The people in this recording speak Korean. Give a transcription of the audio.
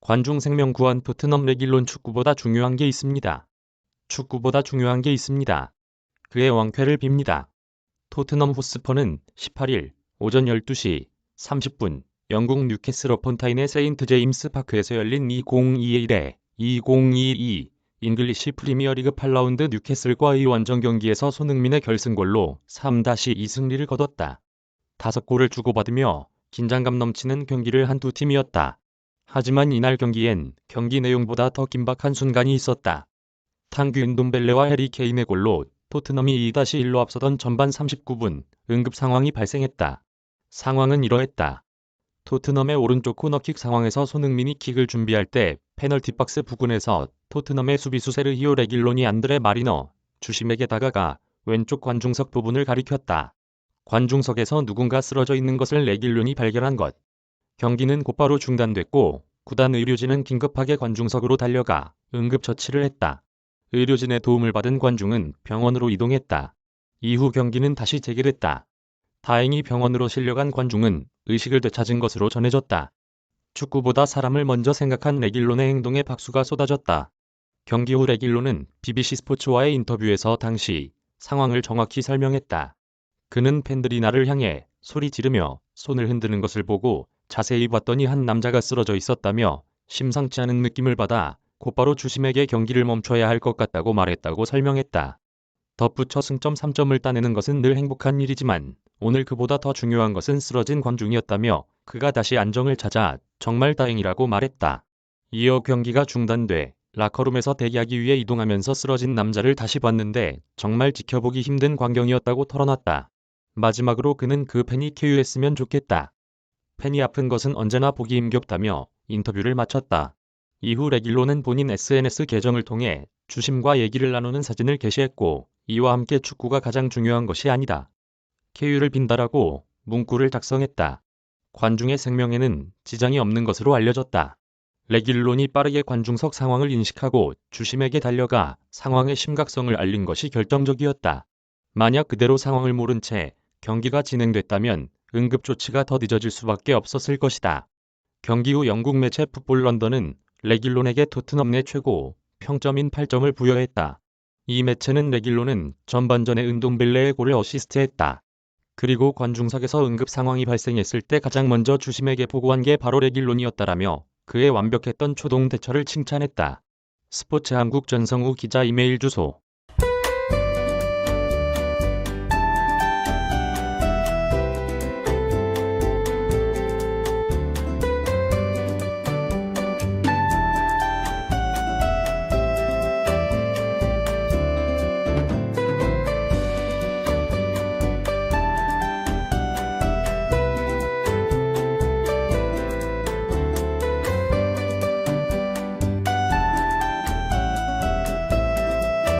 관중 생명 구한 토트넘 레길론 축구보다 중요한 게 있습니다. 축구보다 중요한 게 있습니다. 그의 왕쾌를 빕니다. 토트넘 호스퍼는 18일 오전 12시 30분 영국 뉴캐슬 어폰타인의 세인트 제임스 파크에서 열린 2021-2022 잉글리시 프리미어리그 8라운드 뉴캐슬과의 원정 경기에서 손흥민의 결승골로 3-2 승리를 거뒀다. 5골을 주고받으며 긴장감 넘치는 경기를 한 두 팀이었다. 하지만 이날 경기엔 경기 내용보다 더 긴박한 순간이 있었다. 탕귀 은돔벨레와 해리 케인의 골로 토트넘이 2-1로 앞서던 전반 39분 응급 상황이 발생했다. 상황은 이러했다. 토트넘의 오른쪽 코너킥 상황에서 손흥민이 킥을 준비할 때 페널티 박스 부근에서 토트넘의 수비수 세르히오 레길론이 안드레 마리너 주심에게 다가가 왼쪽 관중석 부분을 가리켰다. 관중석에서 누군가 쓰러져 있는 것을 레길론이 발견한 것. 경기는 곧바로 중단됐고 구단 의료진은 긴급하게 관중석으로 달려가 응급처치를 했다. 의료진의 도움을 받은 관중은 병원으로 이동했다. 이후 경기는 다시 재개됐다. 다행히 병원으로 실려간 관중은 의식을 되찾은 것으로 전해졌다. 축구보다 사람을 먼저 생각한 레길론의 행동에 박수가 쏟아졌다. 경기 후 레길론은 BBC 스포츠와의 인터뷰에서 당시 상황을 정확히 설명했다. 그는 팬들이 나를 향해 소리 지르며 손을 흔드는 것을 보고 자세히 봤더니 한 남자가 쓰러져 있었다며 심상치 않은 느낌을 받아 곧바로 주심에게 경기를 멈춰야 할 것 같다고 말했다고 설명했다. 덧붙여 승점 3점을 따내는 것은 늘 행복한 일이지만 오늘 그보다 더 중요한 것은 쓰러진 관중이었다며 그가 다시 안정을 찾아 정말 다행이라고 말했다. 이어 경기가 중단돼 라커룸에서 대기하기 위해 이동하면서 쓰러진 남자를 다시 봤는데 정말 지켜보기 힘든 광경이었다고 털어놨다. 마지막으로 그는 그 팬이 쾌유했으면 좋겠다. 팬이 아픈 것은 언제나 보기 힘겹다며 인터뷰를 마쳤다. 이후 레길론은 본인 SNS 계정을 통해 주심과 얘기를 나누는 사진을 게시했고 이와 함께 축구가 가장 중요한 것이 아니다. 쾌유를 빈다라고 문구를 작성했다. 관중의 생명에는 지장이 없는 것으로 알려졌다. 레길론이 빠르게 관중석 상황을 인식하고 주심에게 달려가 상황의 심각성을 알린 것이 결정적이었다. 만약 그대로 상황을 모른 채 경기가 진행됐다면 응급조치가 더 늦어질 수밖에 없었을 것이다. 경기 후 영국 매체 풋볼 런던은 레길론에게 토트넘 내 최고 평점인 8점을 부여했다. 이 매체는 레길론은 전반전에 은돔벨레의 골을 어시스트했다. 그리고 관중석에서 응급 상황이 발생했을 때 가장 먼저 주심에게 보고한 게 바로 레길론이었다라며 그의 완벽했던 초동 대처를 칭찬했다. 스포츠 한국 전성우 기자 이메일 주소